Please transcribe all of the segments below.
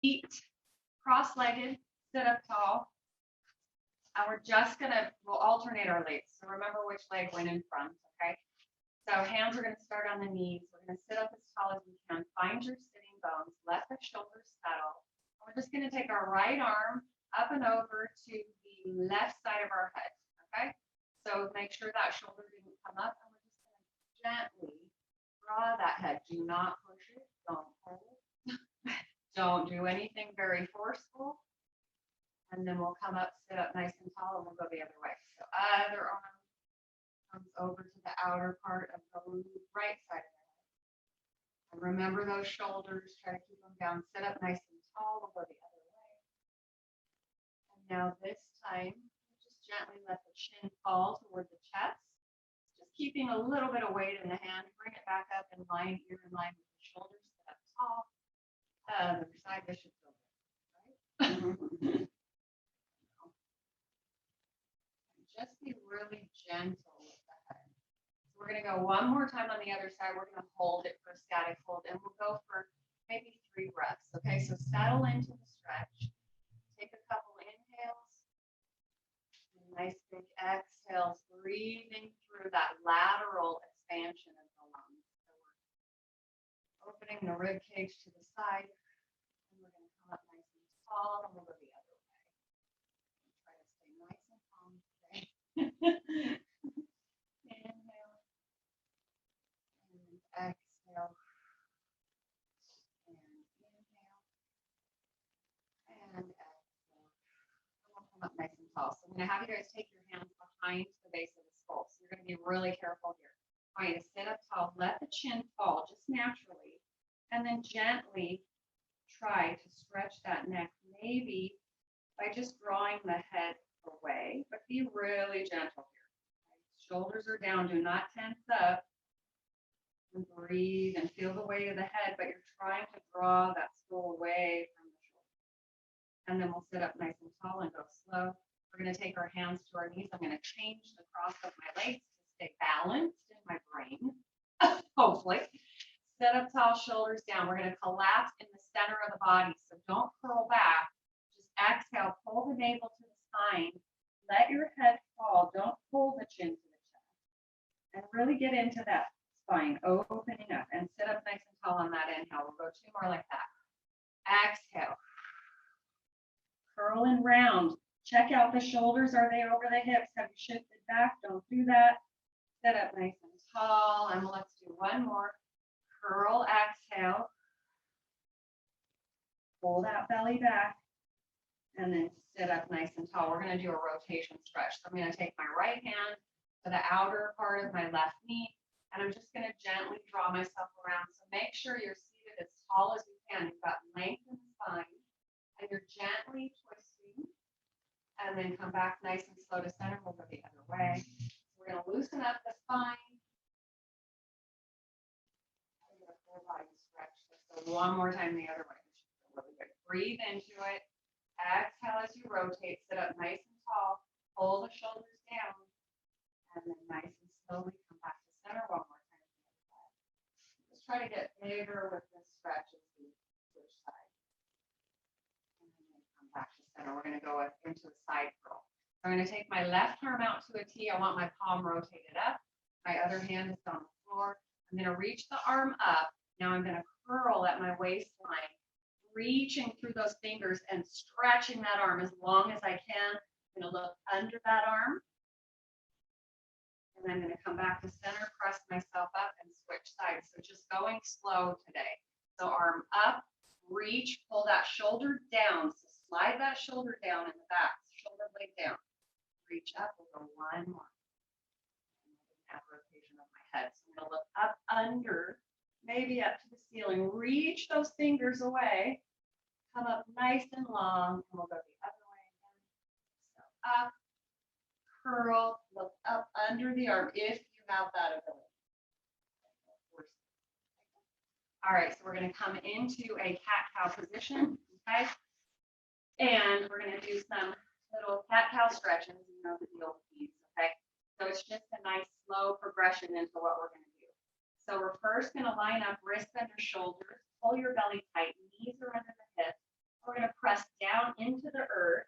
Feet cross-legged, sit up tall. And we're just we'll alternate our legs. So remember which leg went in front, okay? So hands are gonna start on the knees. We're gonna sit up as tall as we can. Find your sitting bones. Let the shoulders settle. And we're just gonna take our right arm up and over to the left side of our head, okay? So make sure that shoulder didn't come up, and we're just gonna gently draw that head. Do not push it, don't hold. Don't do anything very forceful. And then we'll come up, sit up nice and tall, and we'll go the other way. So other arm comes over to the outer part of the right side of the head. And remember those shoulders, try to keep them down. Sit up nice and tall, we'll go the other way. And now this time, just gently let the chin fall toward the chest. Just keeping a little bit of weight in the hand. Bring it back up in line, ear in line with the shoulders. Sit up tall. Other side, this should feel good, right? Just be really gentle with the head. So we're going to go one more time on the other side. We're going to hold it for static hold, and we'll go for maybe 3 breaths. Okay, so settle into the stretch. Take a couple inhales. And nice big exhales, breathing through that lateral expansion of the lungs. So we're opening the rib cage to the side. And we're going to come up nice and tall, and we'll go the other way. Try to stay nice and calm today. Inhale and exhale, and inhale and exhale. And we'll come up nice and tall. So I'm going to have you guys take your hands behind the base of the skull. So you're going to be really careful here. I want you to sit up tall, let the chin fall just naturally, and then gently try to stretch that neck, maybe by just drawing the head away, but be really gentle here. Okay? Shoulders are down, do not tense up, and breathe and feel the weight of the head, but you're trying to draw that skull away from the shoulder. And then we'll sit up nice and tall and go slow. We're going to take our hands to our knees. I'm going to change the cross of my legs to stay balanced in my brain, hopefully. Sit up tall, shoulders down. We're going to collapse in the center of the body, so don't curl back. Just exhale, pull the navel to the spine. Let your head fall. Don't pull the chin to the chest. And really get into that spine, opening up, and sit up nice and tall on that inhale. We'll go 2 more like that. Exhale. Curl and round. Check out the shoulders. Are they over the hips? Have you shifted back? Don't do that. Sit up nice and tall. And let's do one more. Curl, exhale. Pull that belly back. And then sit up nice and tall. We're going to do a rotation stretch. So I'm going to take my right hand to the outer part of my left knee, and I'm just going to gently draw myself around. So make sure you're seated as tall as you can. You've got length in the spine, and you're gently twisting, and then come back nice and slow to center. We'll go the other way. So we're going to loosen up the spine. Full body stretch. So one more time the other way. Really good. Breathe into it. Exhale as you rotate. Sit up nice and tall. Pull the shoulders down. And then nice and slowly come back to center one more time. Just try to get bigger with this stretch as we switch sides. And then come back to center. We're going to go into a side curl. I'm going to take my left arm out to a T. I want my palm rotated up. My other hand is on the floor. I'm going to reach the arm up. Now I'm going to curl at my waistline, reaching through those fingers and stretching that arm as long as I can. I'm going to look under that arm. And I'm going to come back to center, press myself up, and switch sides. So just going slow today. So arm up, reach, pull that shoulder down. So slide that shoulder down in the back, shoulder blade down. Reach up, we'll go one more. Have rotation of my head. So I'm going to look up under, maybe up to the ceiling. Reach those fingers away. Come up nice and long, and we'll go the other way again. So up, curl, look up under the arm if you have that ability. All right, so we're going to come into a cat-cow position, okay? And we're going to do some little cat-cow stretches. You know the deal with these, okay? So it's just a nice slow progression into what we're going to do. So we're first going to line up wrists under shoulders, pull your belly tight, knees are under the hips, press down into the earth,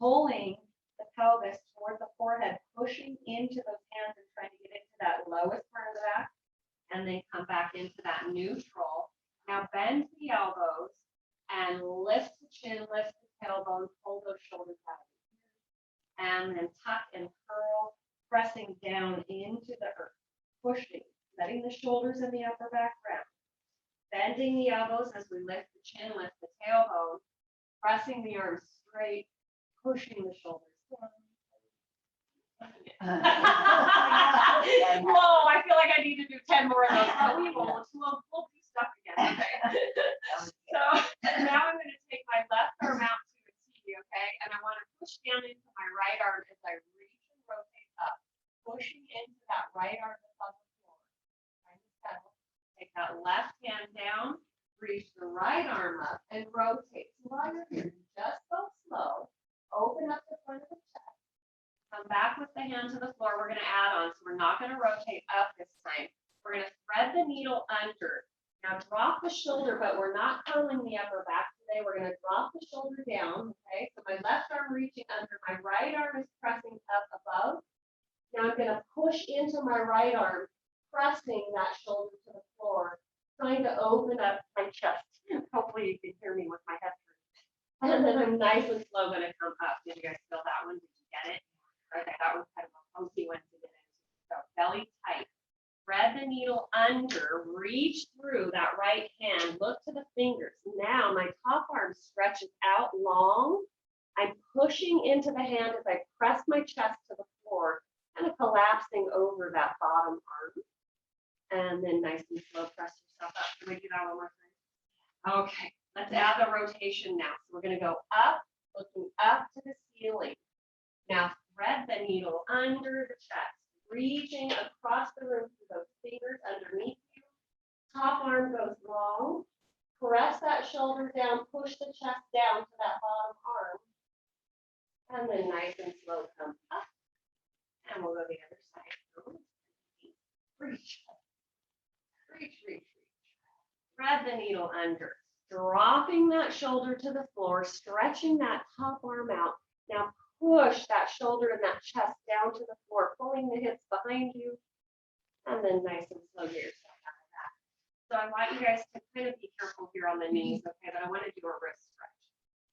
pulling the pelvis toward the forehead, pushing into those hands and trying to get into that lowest part of the back, and then come back into that neutral. Now bend the elbows and lift the chin, lift the tailbone, pull those shoulders out. And then tuck and curl, pressing down into the earth, pushing, letting the shoulders and the upper back round. Bending the elbows as we lift the chin, lift the tailbone, pressing the arms straight, pushing the shoulders down. Whoa, I feel like I need to do 10 more of those, but we won't. We'll do stuff again. Okay. So now I'm going to take my left arm out to a T, okay? And I want to push down into my right arm as I reach and rotate up, pushing into that right arm above the floor. Trying to settle. Take that left hand down, reach the right arm up, and rotate. So while you're here, just go slow. Open up the front of the chest. Come back with the hand to the floor. We're going to add on. So we're not going to rotate up this time. We're going to thread the needle under. Now drop the shoulder, but we're not curling the upper back today. We're going to drop the shoulder down. Okay. So my left arm reaching under. My right arm is pressing up above. Now I'm going to push into my right arm, pressing that shoulder to the floor, trying to open up my chest. Hopefully you can hear me with my head turned. And then I'm nice and slow going to come up. Did you guys feel that one? Did you get it? Okay, that was kind of a funky one to get into. So belly tight. Thread the needle under, reach through that right hand, look to the fingers. Now my top arm stretches out long. I'm pushing into the hand as I press my chest to the floor, kind of collapsing over that bottom arm. And then nice and slow, press yourself up. Can we do that one more time? Okay, let's add the rotation now. So we're going to go up, looking up to the ceiling. Now thread the needle under the chest, reaching across the room through those fingers underneath you. Top arm goes long. Press that shoulder down, push the chest down to that bottom arm. And then nice and slow, come up. And we'll go the other side. Reach. Reach, reach, reach. Thread the needle under. Dropping that shoulder to the floor, stretching that top arm out. Now push that shoulder and that chest down to the floor, pulling the hips behind you, and then nice and slow get yourself out of that. So I want you guys to kind of be careful here on the knees, okay? But I want to do a wrist stretch.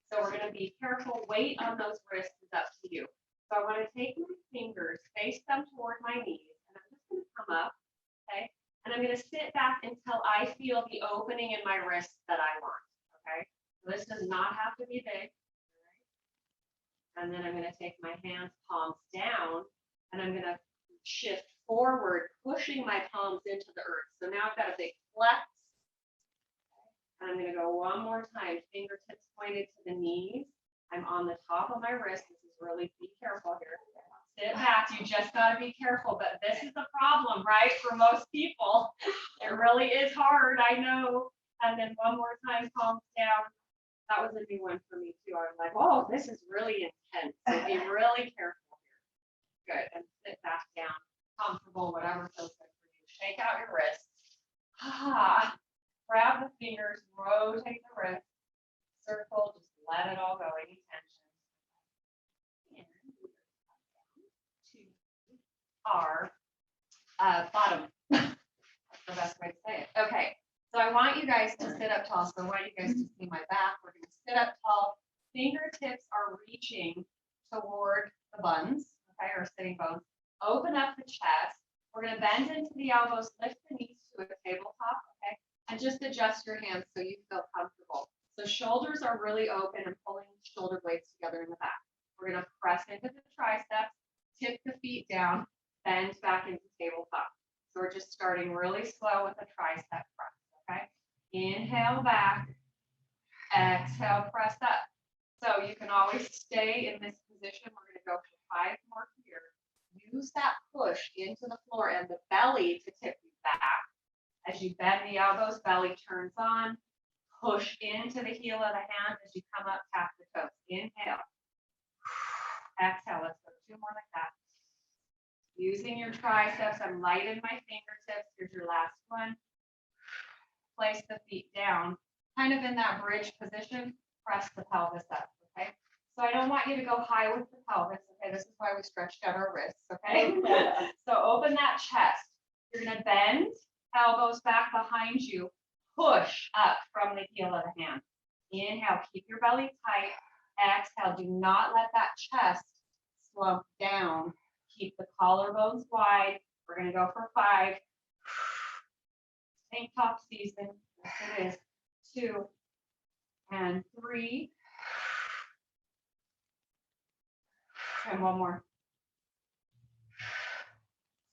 So we're going to be careful. Weight on those wrists is up to you. So I want to take my fingers, face them toward my knees, and I'm just going to come up, okay? And I'm going to sit back until I feel the opening in my wrists that I want, okay? So this does not have to be big. And then I'm going to take my hands, palms down, and I'm going to shift forward, pushing my palms into the earth. So now I've got a big flex. And I'm going to go one more time, fingertips pointed to the knees. I'm on the top of my wrist. This is really, be careful here. Sit back, you just got to be careful. But this is the problem, right, for most people. It really is hard, I know. And then one more time, palms down. That was a new one for me too. I was like, oh, this is really intense. So be really careful here. Good. And sit back down, comfortable, whatever feels good for you. Shake out your wrists. Grab the fingers, rotate the wrists, circle, just let it all go, any tension. And we're going to come down to our bottom. That's the best way to say it. Okay. So I want you guys to sit up tall. So I want you guys to see my back. We're going to sit up tall. Fingertips are reaching toward the buns, okay, or sitting bones. Open up the chest. We're going to bend into the elbows, lift the knees to a tabletop, okay, and just adjust your hands so you feel comfortable. So shoulders are really open and pulling shoulder blades together in the back. We're going to press into the triceps, tip the feet down, bend back into tabletop. So we're just starting really slow with the tricep press. Okay, inhale back, exhale, press up. So you can always stay in this position. We're going to go for 5 more here. Use that push into the floor and the belly to tip you back. As you bend the elbows, belly turns on. Push into the heel of the hand as you come up, tap the toes. Inhale. Exhale. Let's go 2 more like that. Using your triceps, I'm light in my fingertips. Here's your last one. Place the feet down, kind of in that bridge position. press the pelvis up, okay? So I don't want you to go high with the pelvis, okay? This is why we stretched out our wrists, okay? So open that chest. You're gonna bend, elbows back behind you, push up from the heel of the hand. Inhale, keep your belly tight. Exhale, do not let that chest slump down. Keep the collarbones wide. We're gonna go for 5. Tank top season. Yes, it is. 2 and 3. And one more.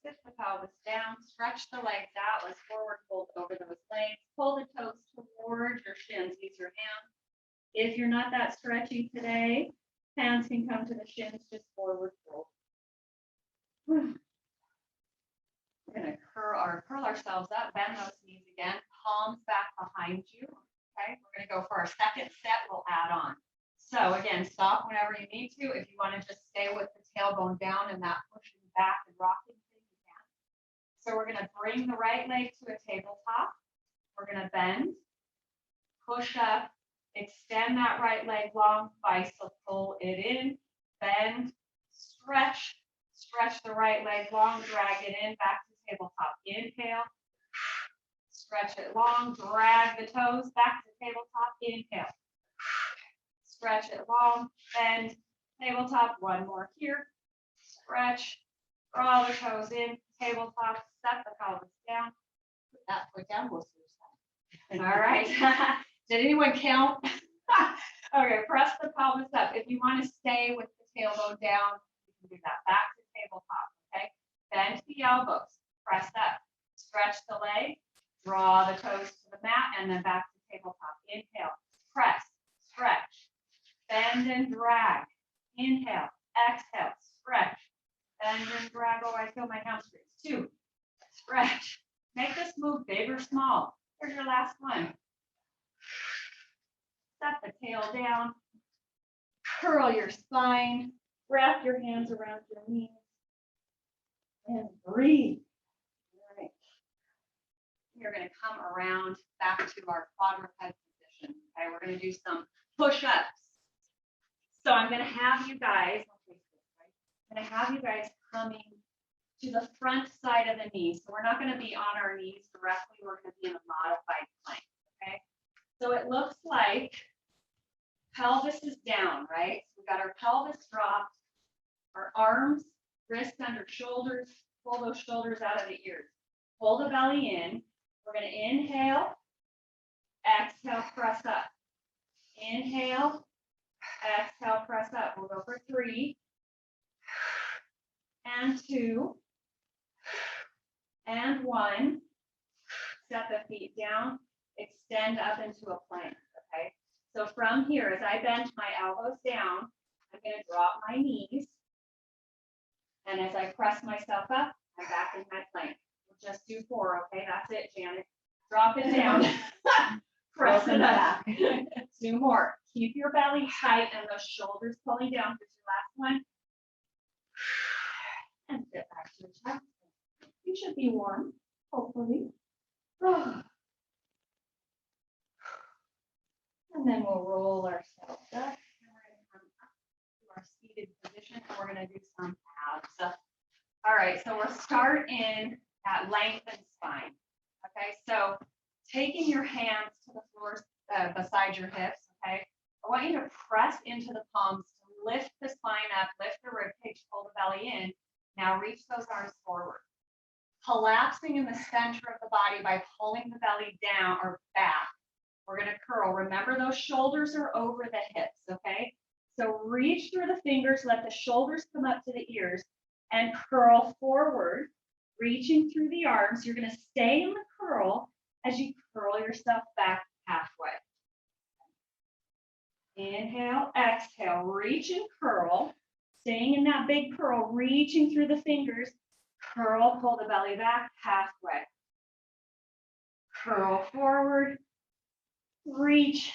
Sit the pelvis down, stretch the legs out. Let's forward fold over those legs. Pull the toes towards your shins. Use your hands. If you're not that stretchy today, hands can come to the shins, just forward fold. We're gonna curl ourselves up, bend those knees again, palms back behind you. Okay, we're gonna go for our second set, we'll add on. So again, stop whenever you need to. If you want to just stay with the tailbone down and that pushing back and rocking thing, you can. So we're gonna bring the right leg to a tabletop. We're gonna bend, push up, extend that right leg long, bicycle it in, bend, stretch, stretch the right leg long, drag it in, back to tabletop. Inhale, stretch it long, drag the toes back to tabletop. Inhale, stretch it long, bend, tabletop. One more here, stretch, draw the toes in, tabletop, set the pelvis down, put that foot down, we'll switch that. All right. Did anyone count? Okay, press the pelvis up. If you want to stay with the tailbone down, you can do that. Back to tabletop, okay? Bend the elbows, press up, stretch the leg, draw the toes to the mat, and then back to tabletop. Inhale, press, stretch, bend and drag. Inhale, exhale, stretch, bend and drag. Oh, I feel my hamstrings. 2, stretch. Make this move big or small. Here's your last one. Set the tail down, curl your spine, wrap your hands around your knees, and breathe. All right. You're going to come around back to our quadruped position. Okay, we're going to do some push-ups. So I'm going to have you guys, coming to the front side of the knee. So we're not going to be on our knees directly. We're going to be in a modified plank. Okay. So it looks like pelvis is down, right? So we've got our pelvis dropped, our arms, wrists under shoulders, pull those shoulders out of the ears. Pull the belly in. We're going to inhale, exhale, press up. Inhale, exhale, press up. We'll go for 3 and 2 and 1. Set the feet down, extend up into a plank, okay? So from here, as I bend my elbows down, I'm going to drop my knees. And as I press myself up, I'm back in my plank. We'll just do 4, okay? That's it, Janet. Drop it down. Press it up. 2 more. Keep your belly tight and those shoulders pulling down. Here's your last one. And sit back to your chest. You should be warm, hopefully. And then we'll roll ourselves up. And we're going to come up to our seated position. And we're going to do some abs. All right, so we'll start in that lengthened spine. Okay, so taking your hands to the floor beside your hips, okay? I want you to press into the palms to lift the spine up, lift the rib cage, pull the belly in. Now reach those arms forward. Collapsing in the center of the body by pulling the belly down or back. We're going to curl. Remember, those shoulders are over the hips, okay? So reach through the fingers, let the shoulders come up to the ears, and curl forward, reaching through the arms. You're going to stay in the curl as you curl yourself back halfway. Inhale, exhale, reach and curl. Staying in that big curl, reaching through the fingers. Curl, pull the belly back halfway. Curl forward, reach,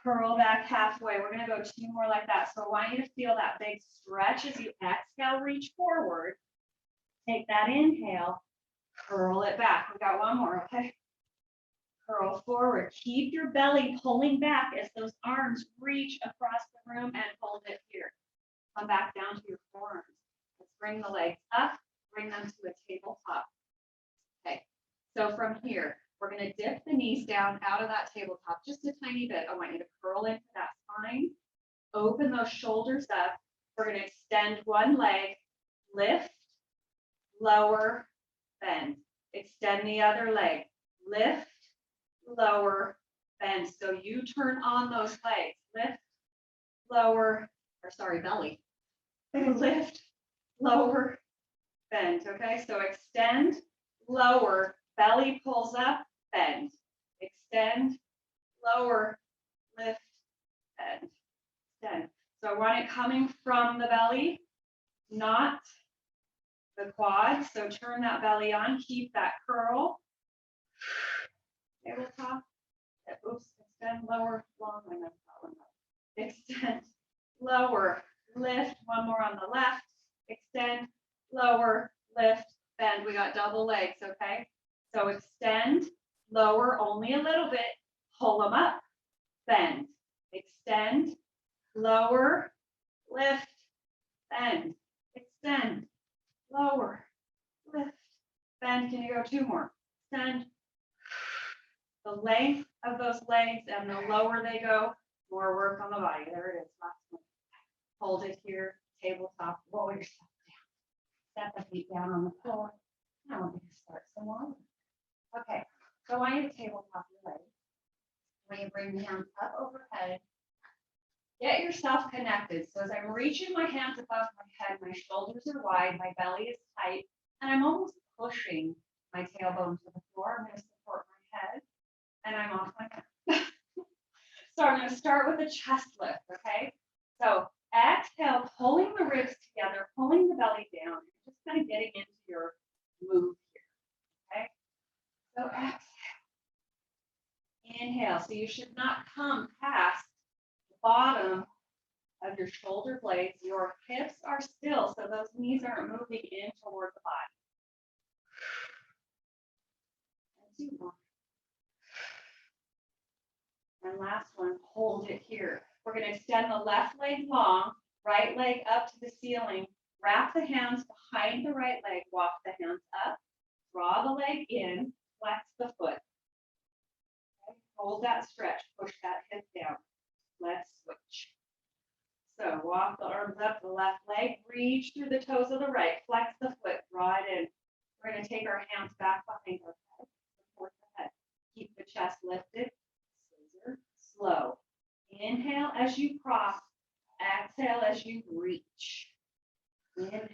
curl back halfway. We're going to go 2 more like that. So I want you to feel that big stretch as you exhale, reach forward. Take that inhale, curl it back. We got 1 more, okay? curl forward. Keep your belly pulling back as those arms reach across the room and hold it here. Come back down to your forearms. Let's bring the legs up, bring them to a tabletop. Okay, so from here, we're going to dip the knees down out of that tabletop just a tiny bit. I want you to curl into that spine, open those shoulders up. We're going to extend one leg, lift, lower, bend. Extend the other leg, lift, lower, bend. So you turn on those legs, lift, lower, belly. Lift, lower, bend. Okay, so extend, lower, belly pulls up, bend. Extend, lower, lift, bend. Extend. So I want it coming from the belly, not the quads. So turn that belly on, keep that curl. Tabletop. Oops, extend, lower, long. I messed that one up. Extend, lower, lift. One more on the left. Extend, lower, lift, bend. We got double legs, okay? So extend, lower only a little bit, pull them up, bend. Extend, lower, lift, bend. Extend, lower, lift, bend. Can you go two more? Extend. The length of those legs and the lower they go, more work on the body. There it is. Last one. Hold it here, tabletop, roll yourself down. Step the feet down on the floor. I want you to start some longer. Okay, so I want you to tabletop your legs. I want you to bring the hands up overhead. Get yourself connected. So as I'm reaching my hands above my head, my shoulders are wide, my belly is tight, and I'm almost pushing my tailbone to the floor. I'm going to support my head, and I'm off my head. So I'm going to start with a chest lift, okay? So exhale, pulling the ribs together, pulling the belly down, just kind of getting into your move here, okay? So exhale. Inhale. So you should not come past the bottom of your shoulder blades. Your hips are still, so those knees aren't moving in toward the body. And two more. And last one, hold it here. We're going to extend the left leg long, right leg up to the ceiling. Wrap the hands behind the right leg, walk the hands up, draw the leg in, flex the foot. Okay. Hold that stretch, push that hip down. Let's switch. So walk the arms up the left leg, reach through the toes of the right, flex the foot, draw it in. We're going to take our hands back behind our head, support the head. Keep the chest lifted, scissor, slow. Inhale as you cross, exhale as you reach. Inhale,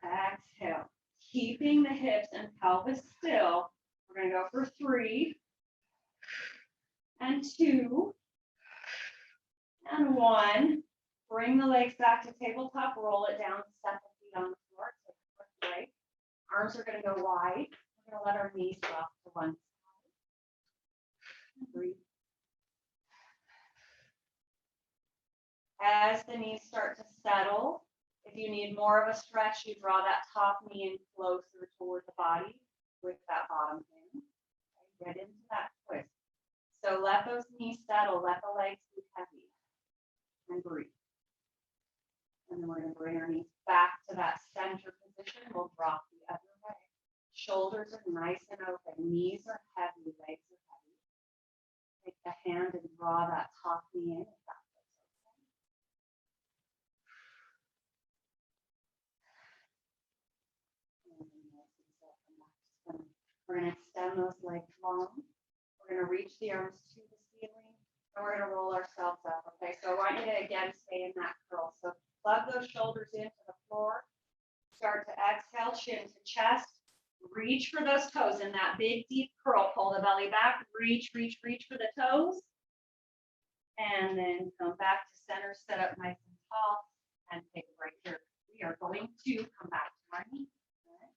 exhale. Keeping the hips and pelvis still. We're going to go for 3 and 2 and 1. Bring the legs back to tabletop, roll it down, step the feet on the floor, take a quick break. Arms are going to go wide. We're going to let our knees drop to one side. And breathe. As the knees start to settle, if you need more of a stretch, you draw that top knee in closer toward the body with that bottom in. Okay, get into that twist. So let those knees settle, let the legs be heavy, and breathe. And then we're going to bring our knees back to that center position. We'll drop the other way. Shoulders are nice and open. Knees are heavy, legs are heavy. Take the hand and draw that top knee in. We're going to extend those legs long. We're going to reach the arms to the ceiling, and we're going to roll ourselves up. Okay, so I want you to again stay in that curl. So plug those shoulders into the floor. Start to exhale, chin to chest. Reach for those toes in that big deep curl. Pull the belly back. Reach, reach, reach for the toes. And then come back to center, sit up nice and tall, and take a break here. We are going to come back to our knees. Okay.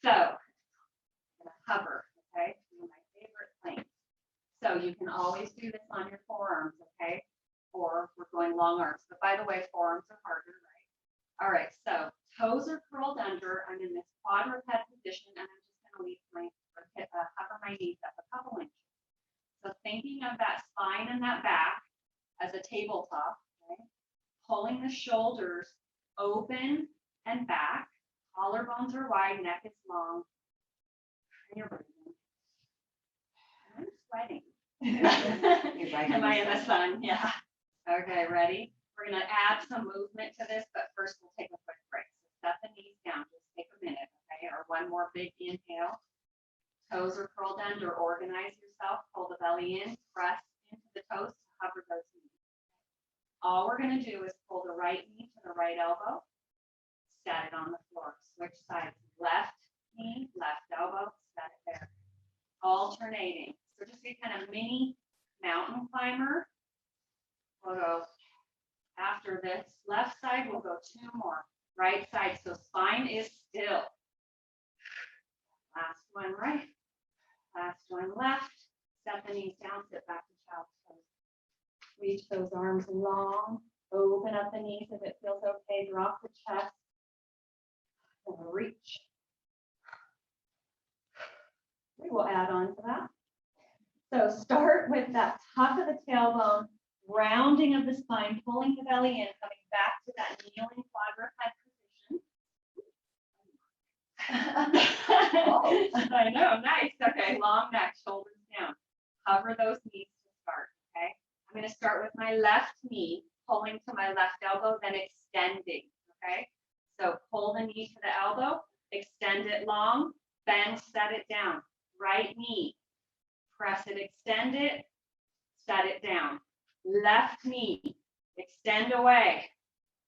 So I'm going to hover, okay? One of my favorite things. So you can always do this on your forearms, okay? Or we're going long arms. But by the way, forearms are harder, right? All right, so toes are curled under. I'm in this quadruped position, and I'm just going underneath my, cover my knees up a couple inches. So thinking of that spine and that back as a tabletop, okay? Pulling the shoulders open and back, collarbones are wide, neck is long, and you're breathing. I'm sweating. Am I in the sun? Yeah. Okay, ready? We're gonna add some movement to this, but first we'll take a quick break. So set the knees down, just take a minute, okay? Or one more big inhale. Toes are curled under, organize yourself, pull the belly in, press into the toes to hover those knees. All we're gonna do is pull the right knee to the right elbow, set it on the floor. Switch sides, left knee, left elbow, set it there. Alternating. So just be kind of mini mountain climber. We'll go after this left side, we'll go 2 more. Right side, so spine is still. Last one right, last one left. Set the knees down, sit back to child's pose. Reach those arms long, open up the knees if it feels okay, drop the chest. And reach. We will add on to that. So start with that top of the tailbone, rounding of the spine, pulling the belly in, coming back to that kneeling quadruped position. I know, nice. Okay, long neck, shoulders down. Cover those knees to start, okay? I'm going to start with my left knee, pulling to my left elbow, then extending, okay? So pull the knee to the elbow, extend it long, bend, set it down. Right knee, press it, extend it, set it down. Left knee, extend away,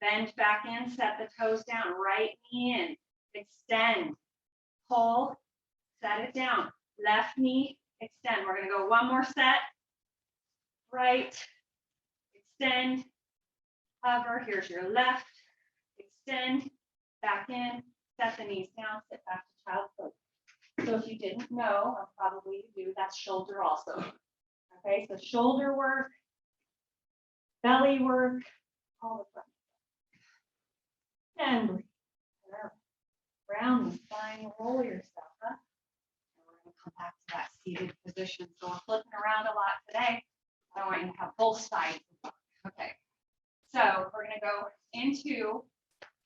bend back in, set the toes down. Right knee in, extend, pull, set it down. Left knee, extend. We're going to go one more set. Right, extend, hover. Here's your left, extend, back in, set the knees down, sit back to child's pose. So if you didn't know, or probably you do, that's shoulder also. Okay, so shoulder work, belly work, all the front. And breathe. Round the spine, roll yourself up. And we're going to come back to that seated position. So we're flipping around a lot today. I want you to have both sides. Okay, so we're going to go into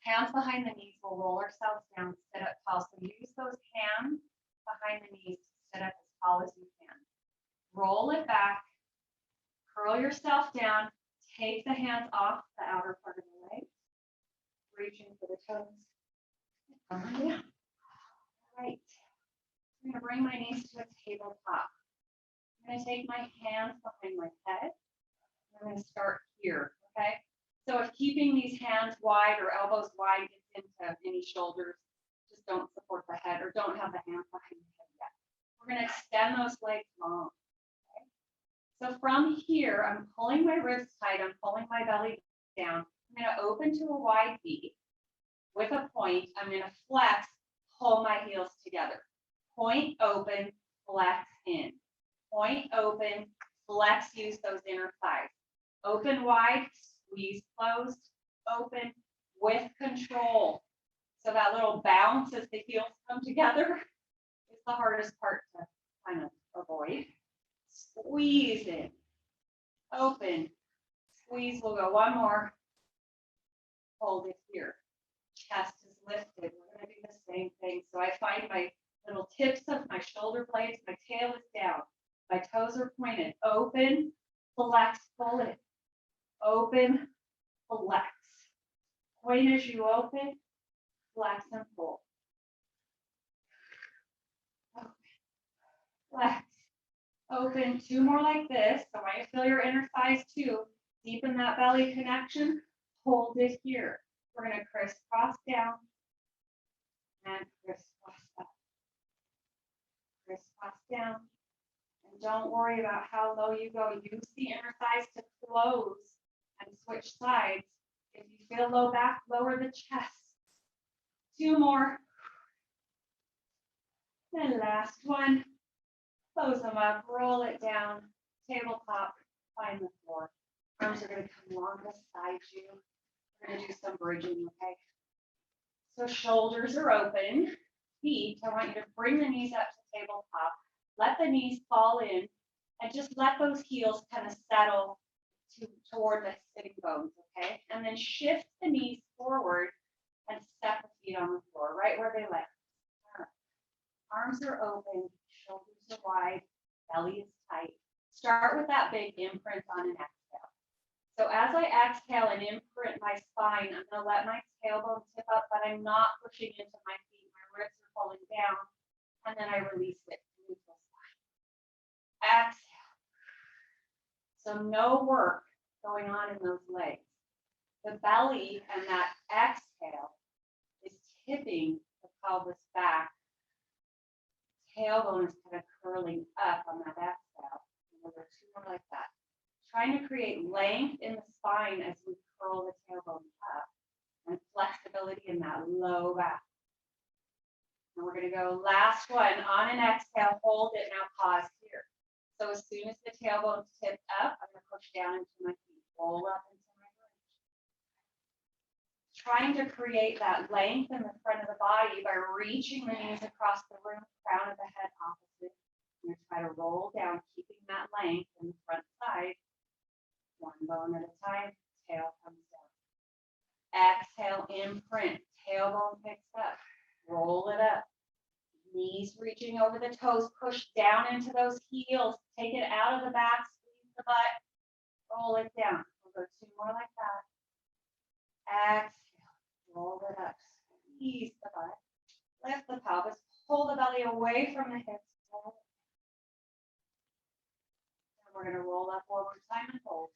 hands behind the knees. We'll roll ourselves down, sit up tall. So use those hands behind the knees to sit up as tall as you can. Roll it back, curl yourself down, take the hands off the outer part of the leg, reaching for the toes. Come on down. All right. I'm going to bring my knees to a tabletop. I'm going to take my hands behind my head. I'm going to start here, okay? So if keeping these hands wide or elbows wide gets into any shoulders, just don't support the head or don't have the hands behind the head yet. We're going to extend those legs long. Okay? So from here, I'm pulling my ribs tight. I'm pulling my belly down. I'm going to open to a wide V. With a point, I'm going to flex, pull my heels together. Point, open, flex in. Point, open, flex, use those inner thighs. Open wide, squeeze closed, open with control. So that little bounce as the heels come together is the hardest part to kind of avoid. Squeeze in, open, squeeze. We'll go one more. Hold it here. Chest is lifted. We're going to do the same thing. So I find my little tips of my shoulder blades, my tail is down. My toes are pointed. Open, flex, pull it. Open, flex. Point as you open, flex and pull. Open, flex, open. 2 more like this. I want you to feel your inner thighs too. Deepen that belly connection. Hold it here. We're going to crisscross down and crisscross up. Crisscross down. And don't worry about how low you go. Use the inner thighs to close and switch sides. If you feel low back, lower the chest. 2 more. And last one. Close them up, roll it down, tabletop, find the floor. Arms are going to come long beside you. We're going to do some bridging, okay? So shoulders are open, feet, I want you to bring the knees up to tabletop, let the knees fall in, and just let those heels kind of settle toward the sitting bones, okay? And then shift the knees forward and step the feet on the floor, right where they lay. Arms are open, shoulders are wide, belly is tight. Start with that big imprint on an exhale. So as I exhale and imprint my spine, I'm going to let my tailbone tip up, but I'm not pushing into my feet. My ribs are pulling down, and then I release it to neutral spine. Exhale. So no work going on in those legs. The belly and that exhale is tipping the pelvis back. Tailbone is kind of curling up on that exhale. And we'll do two more like that. Trying to create length in the spine as we curl the tailbone up and flexibility in that low back. And we're going to go last one on an exhale, hold it, now pause here. So as soon as the tailbone's tipped up, I'm going to push down into my feet, roll up into my bridge. Trying to create that length in the front of the body by reaching the knees across the room, crown of the head opposite. I'm going to try to roll down, keeping that length in the front side. One bone at a time, tail comes down. Exhale, imprint, tailbone picks up, roll it up. Knees reaching over the toes, push down into those heels, take it out of the back, squeeze the butt, roll it down. We'll go two more like that. Exhale, roll it up, squeeze the butt, lift the pelvis, pull the belly away from the hips. And we're going to roll up one more time and hold.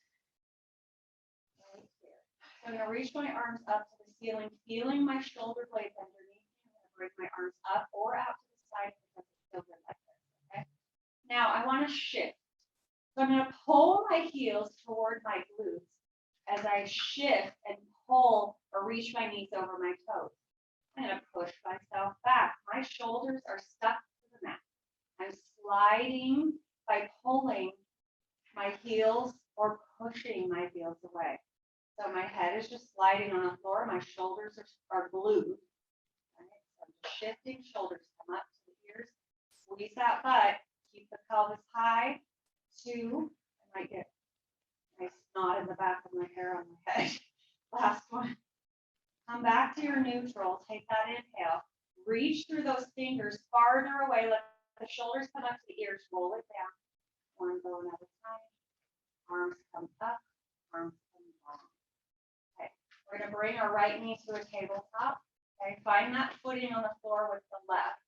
Right here. So I'm going to reach my arms up to the ceiling, feeling my shoulder blades underneath me. I'm going to bring my arms up or out to the side because it's still good like this. Okay. Now I want to shift. So I'm going to pull my heels toward my glutes as I shift and pull or reach my knees over my toes. I'm going to push myself back. My shoulders are stuck to the mat. I'm sliding by pulling my heels or pushing my heels away. So my head is just sliding on the floor. My shoulders are glued. Right? So I'm just shifting, shoulders come up to the ears. Squeeze that butt. Keep the pelvis high. Two. I might get a nice knot in the back of my hair on my head. Last one. Come back to your neutral. Take that inhale. Reach through those fingers farther away. Let the shoulders come up to the ears. Roll it down. One bone at a time. Arms come up. Arms come down. Okay. We're going to bring our right knee to a tabletop. Okay. Find that footing on the floor with the left.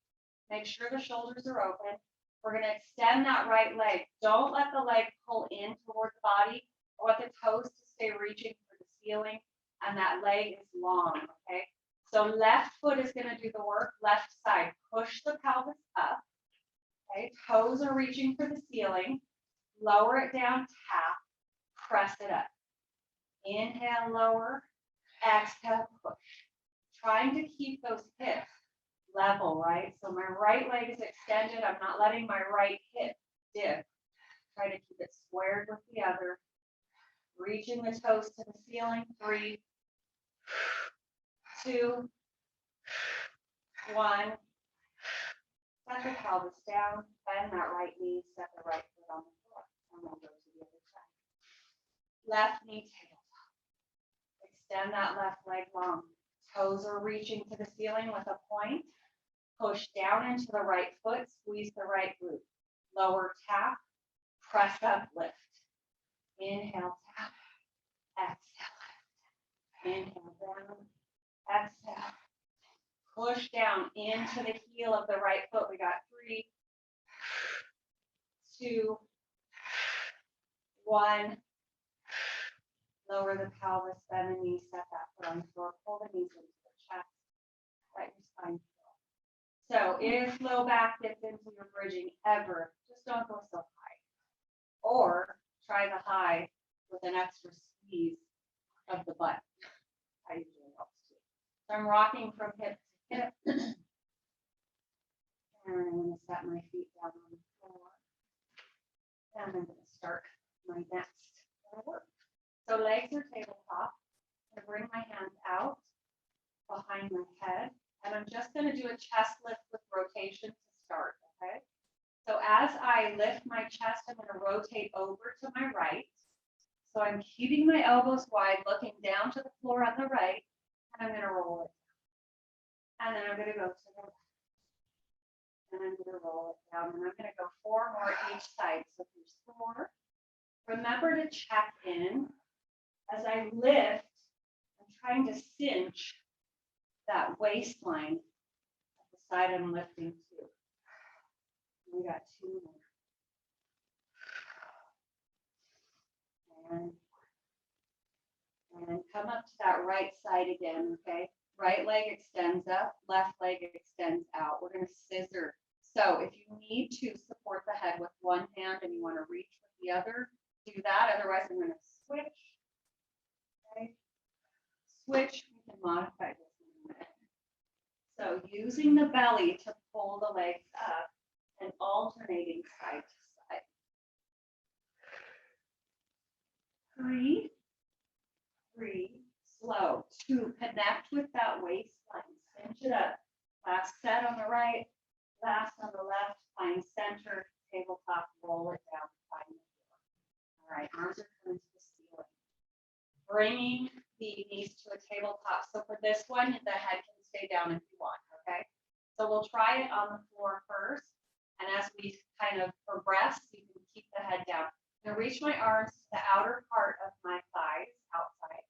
Make sure the shoulders are open. We're going to extend that right leg. Don't let the leg pull in toward the body. I want the toes to stay reaching for the ceiling. And that leg is long, okay? So left foot is going to do the work, left side. Push the pelvis up, okay? Toes are reaching for the ceiling. Lower it down, tap, press it up. Inhale, lower, exhale, push. Trying to keep those hips level, right? So my right leg is extended. I'm not letting my right hip dip. Try to keep it squared with the other. Reaching the toes to the ceiling. 3, 2, 1. Set the pelvis down, bend that right knee, set the right foot on the floor, and then go to the other side. Left knee tabletop. Extend that left leg long. Toes are reaching to the ceiling with a point. Push down into the right foot, squeeze the right glute. Lower tap, press up, lift. Inhale, tap. Exhale, lift. Inhale, down. Exhale. Push down into the heel of the right foot. We got 3, 2, 1. Lower the pelvis, bend the knees, set that foot on the floor. Pull the knees into the chest. Let your spine flow. So if low back dips into your bridging ever, just don't go so high. Or try the high with an extra squeeze of the butt. I usually helps too. So I'm rocking from hip to hip. And I'm going to set my feet down on the floor. And I'm going to start my next work. So legs are tabletop. I bring my hands out behind my head. And I'm just going to do a chest lift with rotation to start, okay? So as I lift my chest, I'm going to rotate over to my right. So I'm keeping my elbows wide, looking down to the floor on the right, and I'm going to roll it. And then I'm going to go to the left. And I'm going to roll it down. And I'm going to go 4 more each side. So there's 4. Remember to check in. As I lift, I'm trying to cinch that waistline at the side I'm lifting to. We got 2 more. And come up to that right side again, okay? Right leg extends up, left leg extends out. We're going to scissor. So if you need to support the head with one hand and you want to reach with the other, do that. Otherwise, I'm going to switch. Okay? Switch. We can modify this in a minute. So using the belly to pull the legs up and alternating side to side. 3, 3, slow. 2, connect with that waistline. Cinch it up. Last set on the right, last on the left. Find center, tabletop, roll it down. Find the floor. All right, arms are coming to the ceiling. Bringing the knees to a tabletop. So for this one, the head can stay down if you want, okay? So we'll try it on the floor first. And as we kind of progress, you can keep the head down. I'm going to reach my arms to the outer part of my thighs, outside.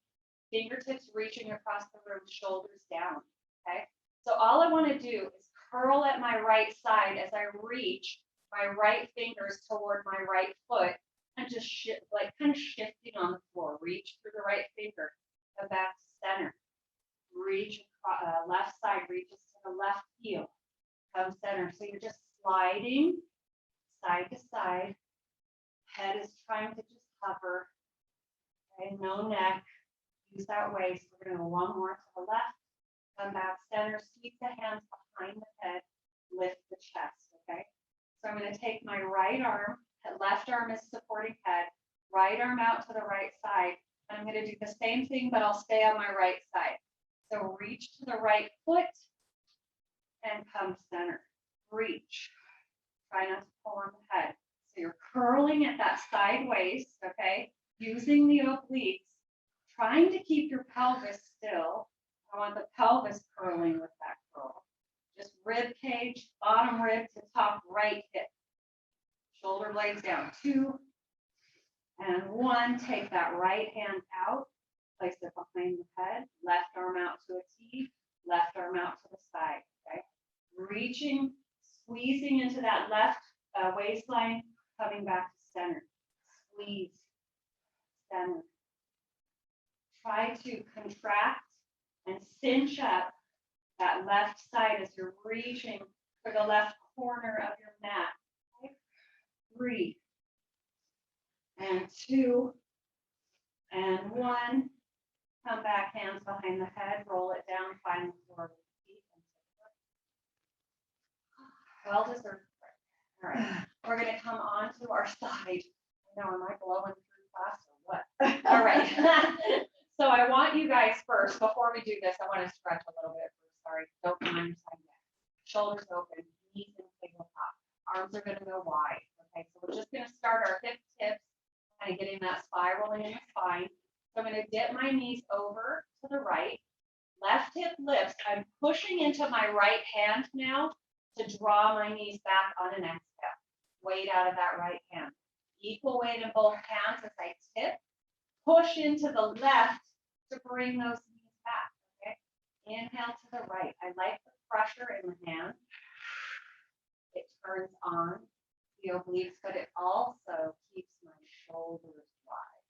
Fingertips reaching across the room, shoulders down, okay? So all I want to do is curl at my right side as I reach my right fingers toward my right foot and just shift, like kind of shifting on the floor. Reach for the right finger, go back to center. Reach, left side reaches to the left heel, come center. So you're just sliding side to side. Head is trying to just hover, okay? No neck. Use that waist. We're going to go 1 more to the left. Come back center. Sweep the hands behind the head. Lift the chest, okay? So I'm going to take my right arm. Left arm is supporting head. Right arm out to the right side. And I'm going to do the same thing, but I'll stay on my right side. So reach to the right foot and come center. Reach. Try not to pull on the head. So you're curling at that side waist, okay? Using the obliques. Trying to keep your pelvis still. I want the pelvis curling with that curl. Just rib cage, bottom rib to top right hip. Shoulder blades down. 2 and 1. Take that right hand out. Place it behind the head. Left arm out to a T. Left arm out to the side. Okay. Reaching, squeezing into that left waistline. Coming back to center. Squeeze. Center. Try to contract and cinch up that left side as you're reaching for the left corner of your mat. Okay. 3 and 2 and 1. Come back, hands behind the head, roll it down, find the floor with the feet. Well deserved. All right, we're going to come on to our side. Now, am I blowing through class or what? All right. So I want you guys first, before we do this, I want to stretch a little bit first. Sorry, don't come on your side yet. Shoulders open, knees in tabletop. Arms are going to go wide. Okay, so we're just going to start our hip tips, kind of getting that spiraling in the spine. So I'm going to dip my knees over to the right. Left hip lifts. I'm pushing into my right hand now to draw my knees back on an exhale. Weight out of that right hand. Equal weight in both hands as I tip. Push into the left to bring those knees back, okay? Inhale to the right. I like the pressure in the hand. It turns on the obliques, but it also keeps my shoulders wide.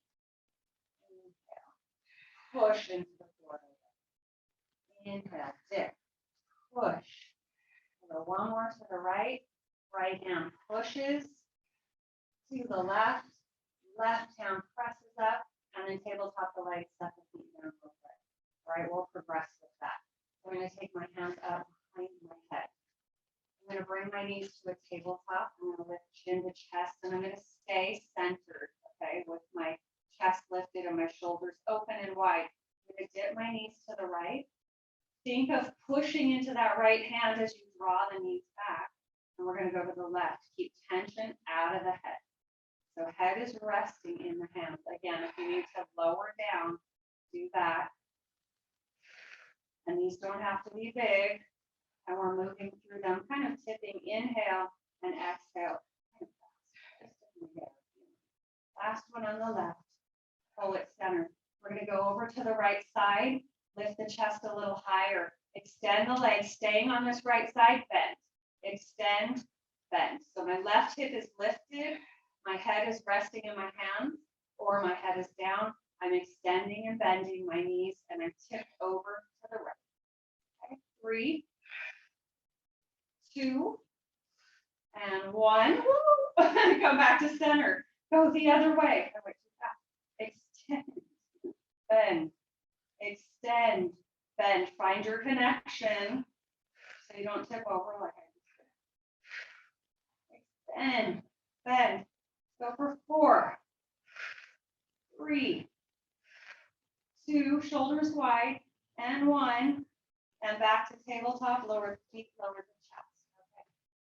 Inhale. Push into the floor. Inhale. Dip. Push. Go 1 more to the right. Right hand pushes to the left. Left hand presses up. And then tabletop the legs, set the feet down real quick. All right, we'll progress with that. I'm going to take my hands up behind my head. I'm going to bring my knees to a tabletop. I'm going to lift chin to chest, and I'm going to stay centered, okay, with my chest lifted and my shoulders open and wide. I'm going to dip my knees to the right. think of pushing into that right hand as you draw the knees back. And we're going to go to the left. Keep tension out of the head. So head is resting in the hands. Again, if you need to lower down, do that. And these don't have to be big. And we're moving through them, kind of tipping, inhale and exhale. Last one on the left. Pull it center. We're going to go over to the right side. Lift the chest a little higher. Extend the legs, staying on this right side, bend. Extend, bend. So my left hip is lifted. My head is resting in my hands, or my head is down. I'm extending and bending my knees, and I'm tipped over to the right. Okay, 3, 2, and 1. Woo! Come back to center. Go the other way. I went too fast. Extend, bend, extend, bend. Find your connection so you don't tip over like I just did. Extend, bend. Go for 4, 3, 2, shoulders wide, and 1, and back to tabletop. Lower the feet, lower the chest. Okay,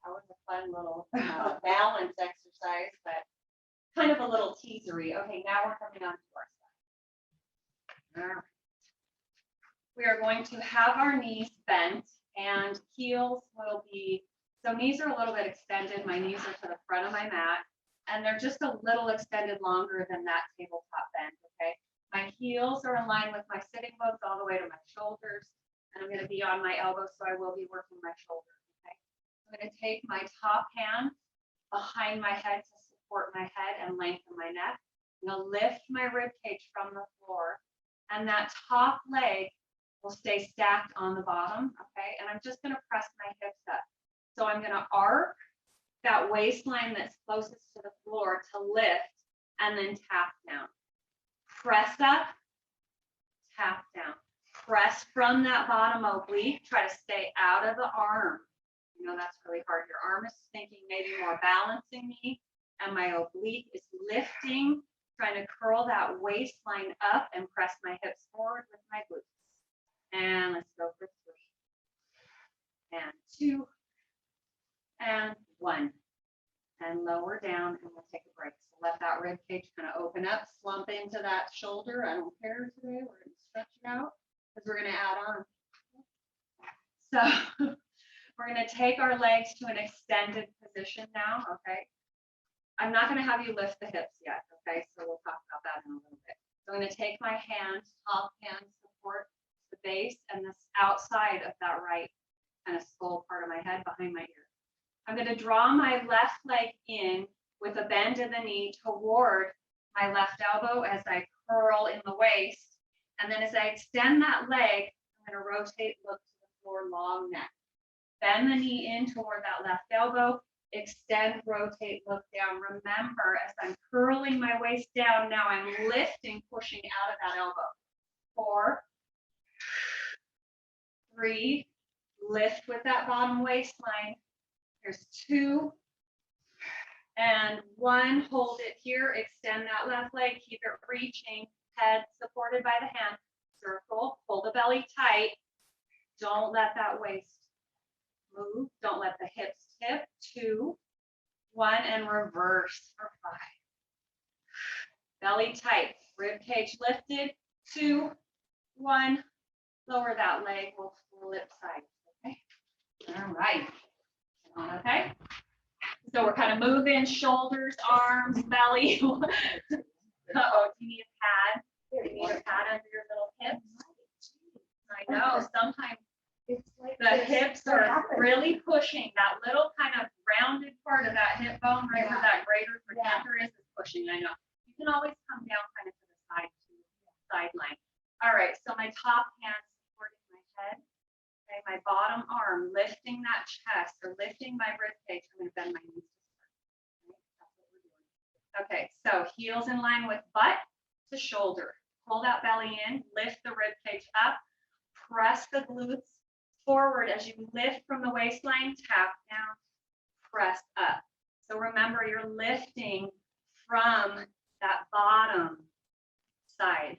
that was a fun little balance exercise, but kind of a little teasery. Okay, now we're coming on to our side. All right. We are going to have our knees bent, and heels will be, so knees are a little bit extended. My knees are to the front of my mat, and they're just a little extended longer than that tabletop bend, okay? My heels are in line with my sitting bones all the way to my shoulders, and I'm gonna be on my elbows, so I will be working my shoulders, okay? I'm gonna take my top hand behind my head to support my head and lengthen my neck. I'm gonna lift my rib cage from the floor, and that top leg will stay stacked on the bottom, okay? And I'm just gonna press my hips up. So I'm gonna arc that waistline that's closest to the floor to lift, and then tap down. Press up, tap down. Press from that bottom oblique. Try to stay out of the arm. You know, that's really hard. Your arm is thinking maybe more balancing me, and my oblique is lifting, trying to curl that waistline up and press my hips forward with my glutes. And let's go for 3, and 2, and 1. And lower down, and we'll take a break. So let that rib cage kind of open up, slump into that shoulder. I don't care today. We're going to stretch it out because we're going to add on. So we're going to take our legs to an extended position now, okay? I'm not going to have you lift the hips yet, okay? So we'll talk about that in a little bit. So I'm going to take my hand, top hand support the base and this outside of that right kind of skull part of my head behind my ear. I'm going to draw my left leg in with a bend in the knee toward my left elbow as I curl in the waist. And then as I extend that leg, I'm going to rotate, look to the floor, long neck. Bend the knee in toward that left elbow. Extend, rotate, look down. Remember, as I'm curling my waist down, now I'm lifting, pushing out of that elbow. 4, 3, lift with that bottom waistline. Here's 2, and 1. Hold it here. Extend that left leg. Keep it reaching. Head supported by the hand. Circle. Pull the belly tight. Don't let that waist move. Don't let the hips tip. 2, 1, and reverse for 5. Belly tight. Rib cage lifted. 2, 1. Lower that leg. We'll flip sides. Okay. All right. Okay, so we're kind of moving shoulders, arms, belly. Uh-oh, do you need a pad? Do you need a pad under your little hips? I know, sometimes the hips are really pushing. That little kind of rounded part of that hip bone, right where that greater protector is pushing, I know. You can always come down kind of to the side, to the sideline. All right, so my top hand supporting my head. Okay, my bottom arm lifting that chest or lifting my rib cage. I'm going to bend my knees to start. Okay, that's what we're doing. Okay, so heels in line with butt to shoulder. Pull that belly in, lift the rib cage up, press the glutes forward as you lift from the waistline, tap down, press up. So remember, you're lifting from that bottom side,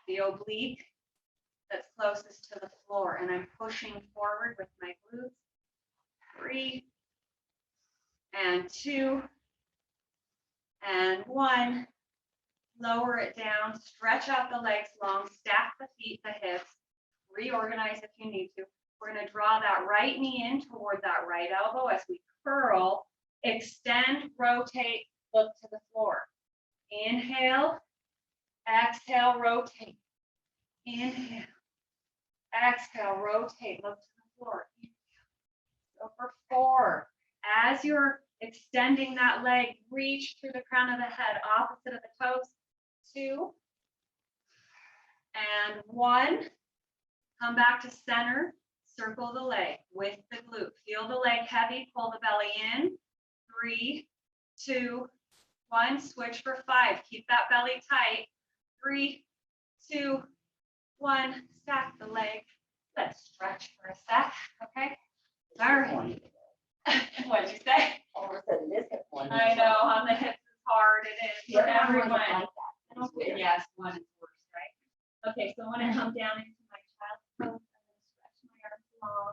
the oblique, that's closest to the floor, and I'm pushing forward with my glutes. 3 and 2 and 1. Lower it down, stretch out the legs long, stack the feet, the hips, reorganize if you need to. We're going to draw that right knee in toward that right elbow as we curl, extend, rotate, look to the floor. Inhale, exhale, rotate. Inhale, exhale, rotate, look to the floor. Go for 4. As you're extending that leg, reach through the crown of the head, opposite of the toes. 2 and 1. Come back to center. Circle the leg with the glute. Feel the leg heavy. Pull the belly in. 3, 2, 1. Switch for 5. Keep that belly tight. 3, 2, 1. Stack the leg. Let's stretch for a sec. Okay. All right. What'd you say? All of a sudden, this hip one. I know on the hips is hard. It is for everyone. Like that. It's Okay, weird. yes, one is worse, right? Okay, so I want to come down into my child's pose. I'm going to stretch my arms long.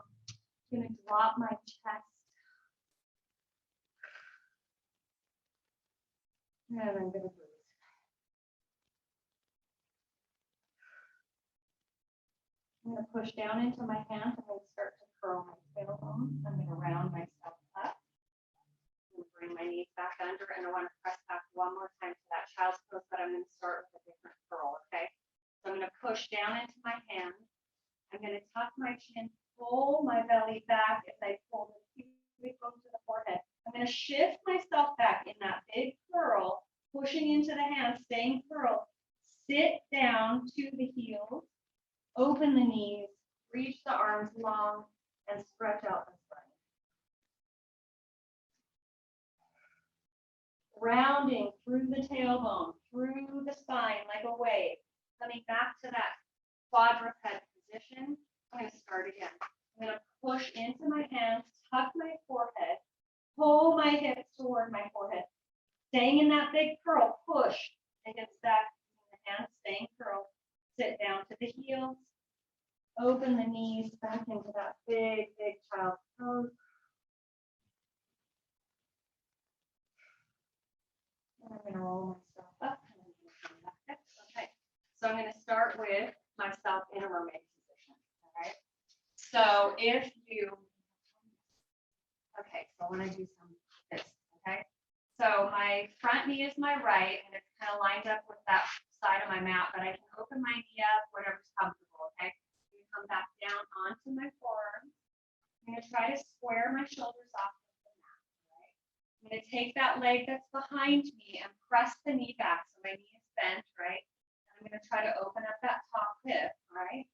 I'm going to drop my chest. And I'm going to breathe. I'm going to push down into my hands. I'm going to start to curl my tailbone. I'm going to round myself up. I'm going to bring my knees back under, and I want to press back one more time to that child's pose, but I'm going to start with a different curl, okay? So I'm going to push down into my hands. I'm going to tuck my chin, pull my belly back as I pull the pubic bone to the forehead. I'm going to shift myself back in that big curl, pushing into the hands, staying curled. Sit down to the heels, open the knees, reach the arms long, and stretch out the spine. Rounding through the tailbone, through the spine like a wave, coming back to that quadruped position. I'm going to start again. I'm going to push into my hands, tuck my forehead, pull my hips toward my forehead. Staying in that big curl, push against that hands, staying curled. Sit down to the heels. Open the knees back into that big, big child's pose. And I'm going to roll myself up. And I'm going to come back up. Okay. So I'm going to start with myself in a mermaid position. All right. So if you, okay, so I want to do some this. Okay. So my front knee is my right, and it's kind of lined up with that side of my mat, but I can open my knee up, whatever's comfortable. Okay. I'm going to come back down onto my forearms. I'm going to try to square my shoulders off of the mat. Right. I'm going to take that leg that's behind me and press the knee back so my knee is bent, right? And I'm going to try to open up that top hip, right?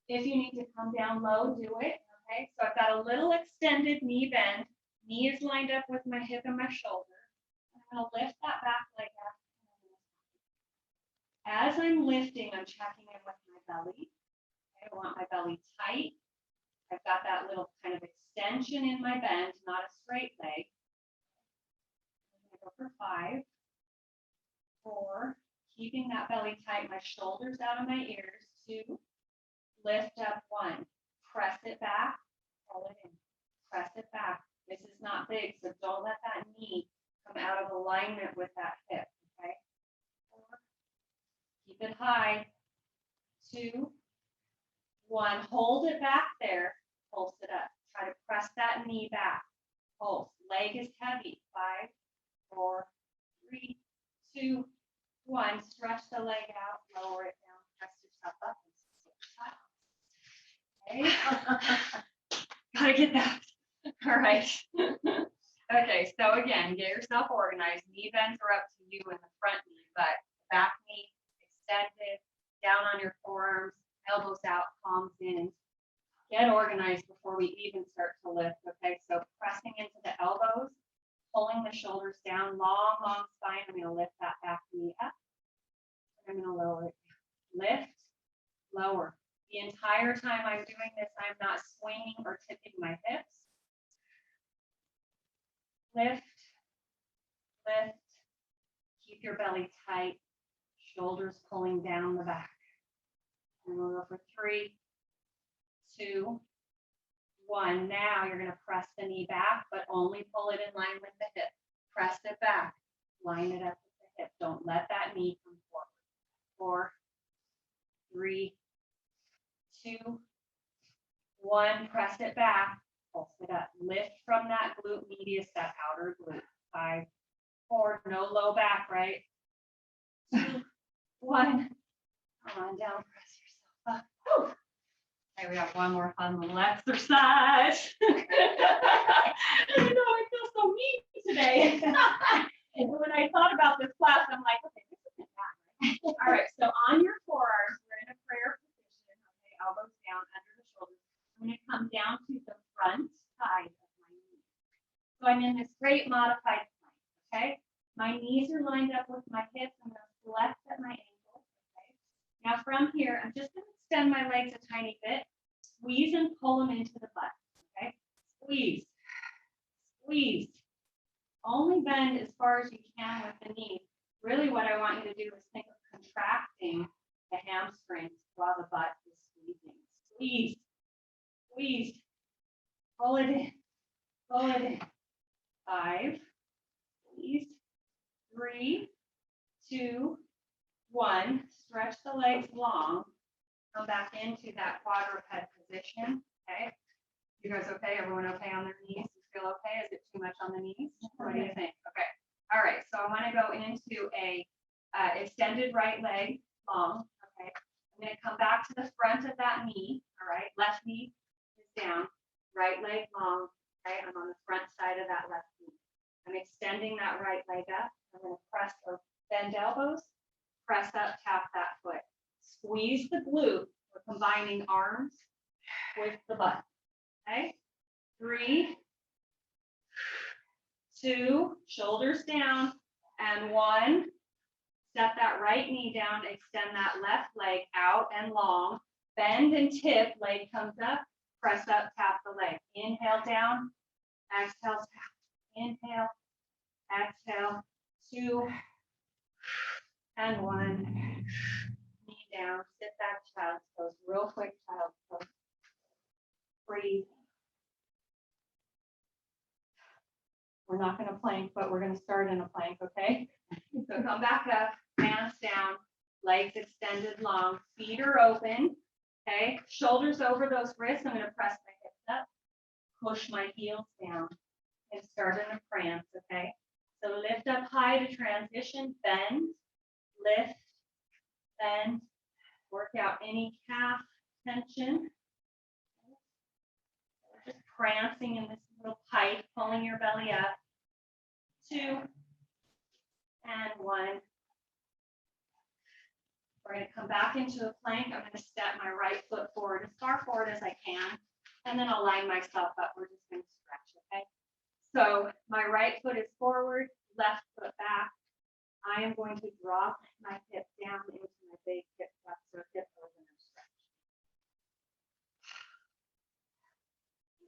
If you need to come down low, do it, okay? So I've got a little extended knee bend. Knee is lined up with my hip and my shoulder. I'm going to lift that back leg up. As I'm lifting, I'm checking in with my belly. I want my belly tight. I've got that little kind of extension in my bend, not a straight leg. I'm going to go for 5, 4, keeping that belly tight, my shoulders out of my ears. 2, lift up. 1, press it back, pull it in, press it back. This is not big, so don't let that knee come out of alignment with that hip, okay? 4, keep it high. 2, 1, hold it back there, pulse it up. Try to press that knee back, pulse. Leg is heavy. 5, 4, 3, 2, 1. Stretch the leg out, lower it down, press yourself up, and sit. Okay. Gotta get that. All right. Okay, so again, get yourself organized. Knee bends are up to you in the front knee, but back knee extended, down on your forearms, elbows out, palms in. Get organized before we even start to lift. Okay, so pressing into the elbows, pulling the shoulders down, long, long spine. I'm going to lift that back knee up. I'm going to lower it. Lift, lower. The entire time I'm doing this, I'm not swinging or tipping my hips. Lift, lift. Keep your belly tight. Shoulders pulling down the back. And we'll go for 3, 2, 1. Now you're going to press the knee back, but only pull it in line with the hip. Press it back. Line it up with the hip. Don't let that knee come forward. 4, 3, 2, 1. Press it back. Pulse it up. Lift from that glute medius, that outer glute. 5, 4. No low back, right? 2, 1. Come on down. Press yourself up. Whew. Okay, we have one more fun little exercise. I know I feel so mean today. And when I thought about this class, I'm like, okay, this isn't that right. All right, so on your forearms, we're in a prayer position. Okay, elbows down under the shoulders. I'm going to come down to the front side of my knee. So I'm in this great modified plank. Okay, my knees are lined up with my hips. I'm going to flex at my ankles. Okay, now from here, I'm just going to extend my legs a tiny bit. Squeeze and pull them into the butt. Okay, squeeze, squeeze. Only bend as far as you can with the knees. Really what I want you to do is think of contracting the hamstrings while the butt is squeezing. Squeeze, squeeze, pull it in, pull it in. 5, squeeze, 3, 2, 1. Stretch the legs long. Come back into that quadruped position. Okay. You guys okay? Everyone okay on their knees? You feel okay? Is it too much on the knees? What do you think? Okay. All right. So I want to go into a extended right leg long. Okay. I'm going to come back to the front of that knee. All right. Left knee is down. Right leg long. Okay. I'm on the front side of that left knee. I'm extending that right leg up. I'm going to press or bend elbows. Press up. Tap that foot. Squeeze the glute. We're combining arms with the butt. Okay. 3, 2, shoulders down, and 1. Step that right knee down, extend that left leg out and long, bend and tip, leg comes up, press up, tap the leg. Inhale down, exhale, tap. Inhale, exhale, 2, and 1. Knee down, sit back, child's pose, real quick, child's pose. Breathe. We're not going to plank, but we're going to start in a plank, okay? So come back up, hands down, legs extended long, feet are open, okay? Shoulders over those wrists. I'm going to press my hips up, push my heels down, and start in a prance, okay? So lift up high to transition, bend, lift, bend, work out any calf tension. We're just prancing in this little pipe, pulling your belly up. 2, and 1. We're going to come back into a plank. I'm going to step my right foot forward as far forward as I can, and then I'll line myself up. We're just going to stretch, okay? So my right foot is forward, left foot back. I am going to drop my hip down into my big hip flexor, hip opener stretch.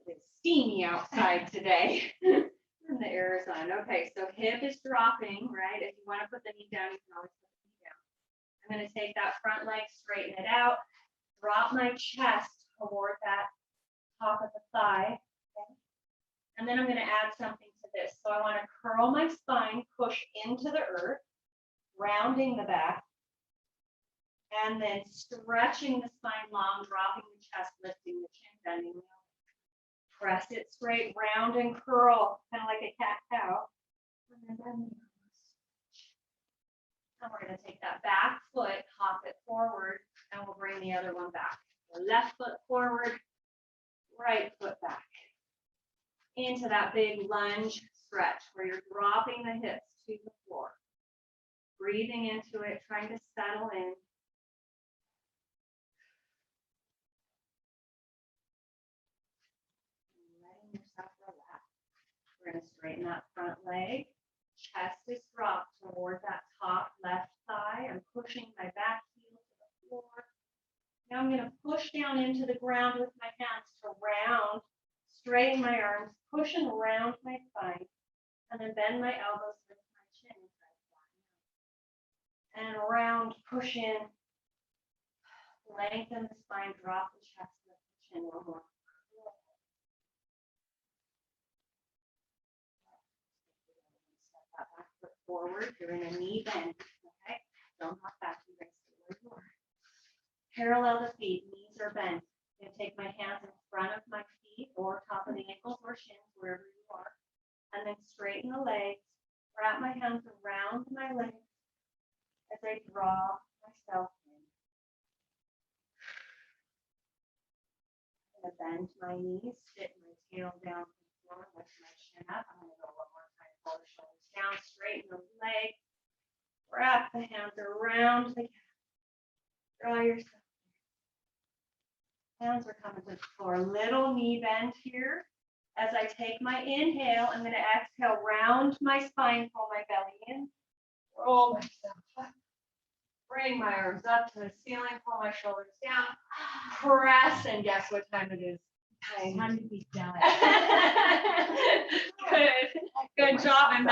It's steamy outside today. The air is on. Okay, so hip is dropping, right? If you want to put the knee down, you can always put the knee down. I'm going to take that front leg, straighten it out, drop my chest toward that top of the thigh. Okay? And then I'm going to add something to this. So I want to curl my spine, push into the earth, rounding the back, and then stretching the spine long, dropping the chest, lifting the chin, bending the elbow. Press it straight, round and curl, kind of like a cat-cow. And then we're going to take that back foot, hop it forward, and we'll bring the other one back. So left foot forward, right foot back. Into that big lunge stretch where you're dropping the hips to the floor. Breathing into it, trying to settle in. Yourself relax. We're going to straighten that front leg. Chest is dropped toward that top left thigh. I'm pushing my back heel to the floor. Now I'm going to push down into the ground with my hands to round, straighten my arms, push and round my spine, and then bend my elbows with my chin. And round, push in, Lengthen the spine, drop the chest, lift the chin one more. Step that back foot forward. You're in a knee bend. Okay. Don't hop back. You guys stay where you are. Parallel the feet. Knees are bent. I'm going to take my hands in front of my feet or top of the ankles or shins, wherever you are. And then straighten the legs. Wrap my hands around my legs as I draw myself in. I'm going to bend my knees, sit my tail down to the floor, lift my chin up. I'm going to go one more time, pull the shoulders down, straighten the legs, wrap the hands around the calf. Draw yourself in. Hands are coming to the floor. Little knee bend here. As I take my inhale, I'm going to exhale, round my spine, pull my belly in, roll myself up, bring my arms up to the ceiling, pull my shoulders down, press, and guess what time it is? Time to be done. Good. Good job. I'm